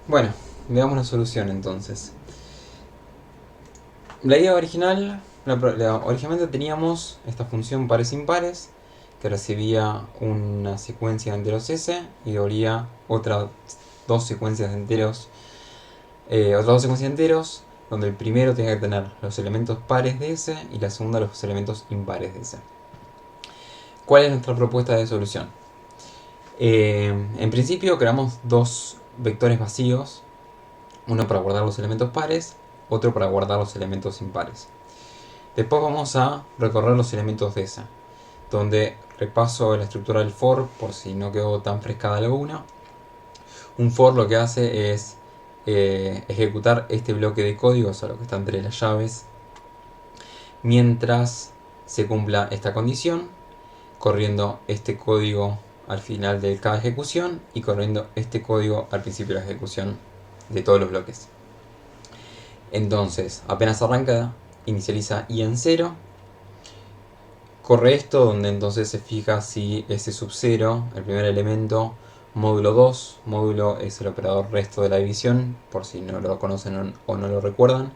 Bueno, veamos la solución entonces. La idea original, originalmente teníamos esta función pares impares que recibía una secuencia de enteros S y devolvía otras dos secuencias de enteros, donde el primero tenía que tener los elementos pares de S y la segunda los elementos impares de S. ¿Cuál es nuestra propuesta de solución? En principio creamos dos vectores vacíos, uno para guardar los elementos pares, otro para guardar los elementos impares. Después vamos a recorrer los elementos de S, donde repaso la estructura del for por si no quedó tan frescada la una. Un for lo que hace es ejecutar este bloque de código, o sea, lo que está entre las llaves, mientras se cumpla esta condición, corriendo este código al final de cada ejecución y corriendo este código al principio de la ejecución de todos los bloques. Entonces, apenas arranca, inicializa i en 0, corre esto, donde entonces se fija si ese sub 0, el primer elemento, módulo 2, módulo es el operador resto de la división, por si no lo conocen o no lo recuerdan.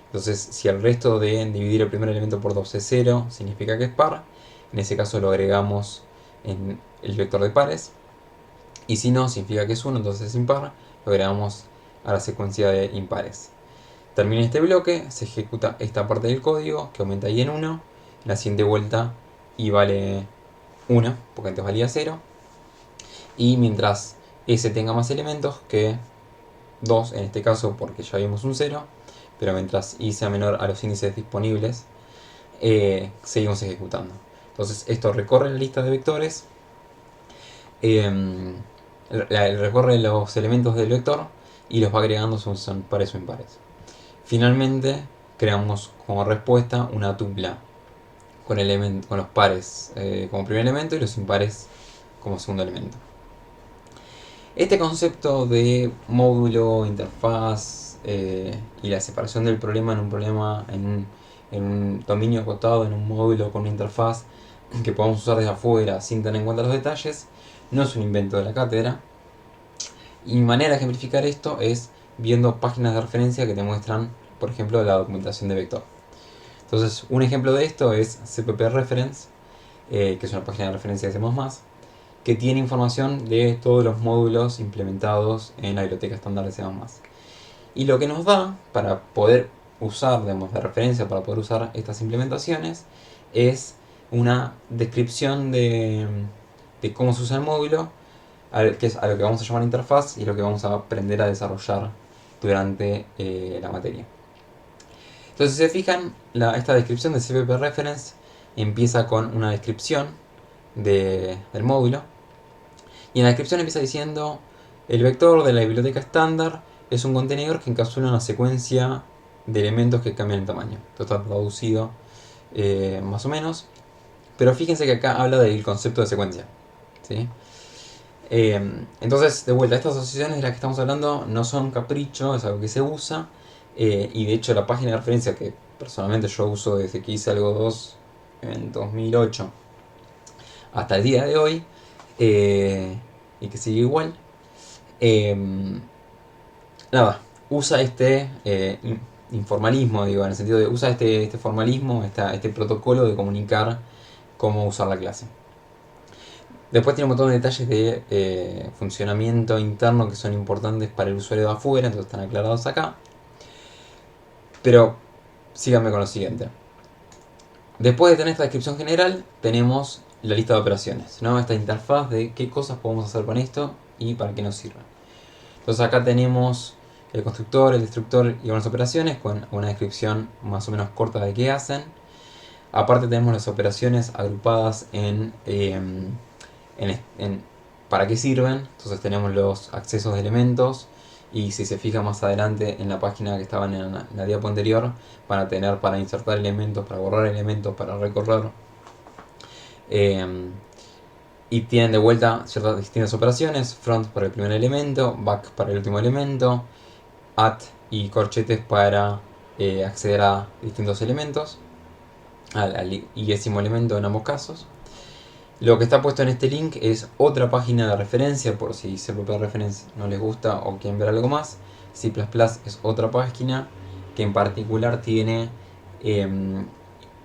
Entonces, si el resto de dividir el primer elemento por 2 es 0, significa que es par. En ese caso lo agregamos en el vector de pares. Y si no, significa que es 1, entonces es impar. Lo agregamos a la secuencia de impares. Termina este bloque, se ejecuta esta parte del código que aumenta i en 1. La siguiente vuelta i vale 1, porque antes valía 0. Y mientras s tenga más elementos que 2 en este caso, porque ya vimos un 0, pero mientras i sea menor a los índices disponibles, seguimos ejecutando. Entonces esto recorre la lista de vectores, recorre los elementos del vector y los va agregando si son pares o impares. Finalmente creamos como respuesta una tupla con los pares como primer elemento y los impares como segundo elemento. Este concepto de módulo, interfaz y la separación del problema en un dominio acotado, en un módulo con una interfaz que podamos usar desde afuera sin tener en cuenta los detalles, no es un invento de la cátedra. Y mi manera de ejemplificar esto es viendo páginas de referencia que te muestran, por ejemplo, la documentación de vector. Entonces, un ejemplo de esto es CPP Reference, que es una página de referencia de C++, que tiene información de todos los módulos implementados en la biblioteca estándar de C++. Y lo que nos da para poder usar, digamos, de referencia para poder usar estas implementaciones es una descripción de cómo se usa el módulo, que es a lo que vamos a llamar interfaz y lo que vamos a aprender a desarrollar durante la materia. Entonces, si se fijan, esta descripción de CPP Reference empieza con una descripción del módulo. Y en la descripción empieza diciendo: el vector de la biblioteca estándar es un contenedor que encapsula una secuencia de elementos que cambian el tamaño. Esto está traducido más o menos. Pero fíjense que acá habla del concepto de secuencia, ¿sí? Entonces, de vuelta, estas asociaciones de las que estamos hablando no son capricho, es algo que se usa. Y de hecho la página de referencia que personalmente yo uso desde que hice algo 2 en 2008 hasta el día de hoy, y que sigue igual, nada, usa este informalismo, digo, en el sentido de usa este formalismo, este protocolo de comunicar cómo usar la clase. Después tiene un montón de detalles de funcionamiento interno que son importantes para el usuario de afuera, entonces están aclarados acá. Pero síganme con lo siguiente. Después de tener esta descripción general, tenemos la lista de operaciones, ¿no? Esta interfaz de qué cosas podemos hacer con esto y para qué nos sirve. Entonces acá tenemos el constructor, el destructor y unas operaciones con una descripción más o menos corta de qué hacen. Aparte tenemos las operaciones agrupadas en para qué sirven. Entonces tenemos los accesos de elementos, y si se fija más adelante en la página que estaban en la diapo anterior, van a tener para insertar elementos, para borrar elementos, para recorrer. Y tienen de vuelta ciertas distintas operaciones: front para el primer elemento, back para el último elemento, at y corchetes para acceder a distintos elementos, al iésimo elemento en ambos casos. Lo que está puesto en este link es otra página de referencia, por si CPP Reference no les gusta o quieren ver algo más. C++ es otra página que en particular tiene,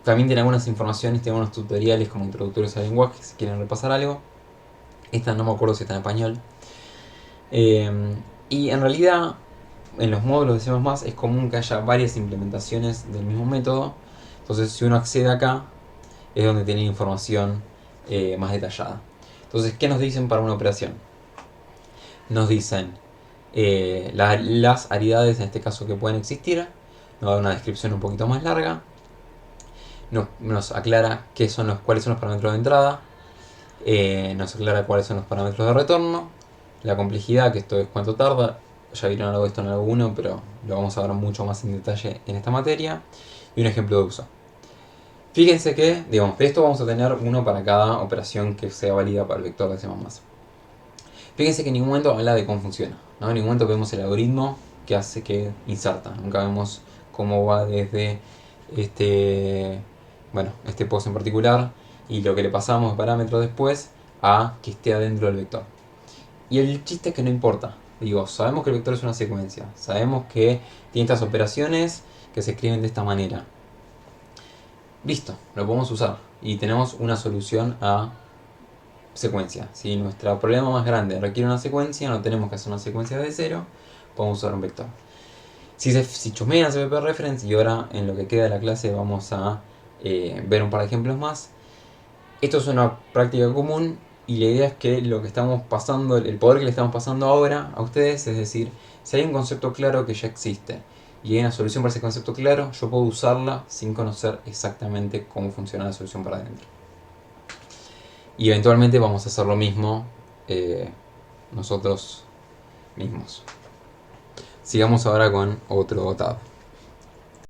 también tiene algunas informaciones, tiene algunos tutoriales como introductorios al lenguaje, si quieren repasar algo. Esta no me acuerdo si está en español. Y en realidad, en los módulos de C++ es común que haya varias implementaciones del mismo método. Entonces, si uno accede acá, es donde tiene información más detallada. Entonces, ¿qué nos dicen para una operación? Nos dicen las aridades, en este caso, que pueden existir. Nos da una descripción un poquito más larga. Nos aclara cuáles son los parámetros de entrada. Nos aclara cuáles son los parámetros de retorno. La complejidad, que esto es cuánto tarda. Ya vieron algo de esto en algo 1, pero lo vamos a ver mucho más en detalle en esta materia. Y un ejemplo de uso. Fíjense que, digamos, de esto vamos a tener uno para cada operación que sea válida para el vector de C++. Fíjense que en ningún momento habla de cómo funciona, ¿no? En ningún momento vemos el algoritmo que hace que inserta. Nunca vemos cómo va desde este post en particular y lo que le pasamos de parámetros después a que esté adentro del vector. Y el chiste es que no importa. Digo, sabemos que el vector es una secuencia. Sabemos que tiene estas operaciones que se escriben de esta manera. Listo, lo podemos usar y tenemos una solución a secuencia. Si nuestro problema más grande requiere una secuencia, no tenemos que hacer una secuencia de cero, podemos usar un vector. Si chusmean CPP Reference, y ahora en lo que queda de la clase vamos a ver un par de ejemplos más. Esto es una práctica común y la idea es que lo que estamos pasando, el poder que le estamos pasando ahora a ustedes, es decir, si hay un concepto claro que ya existe y hay una solución para ese concepto claro, yo puedo usarla sin conocer exactamente cómo funciona la solución para adentro. Y eventualmente vamos a hacer lo mismo nosotros mismos. Sigamos ahora con otro tab.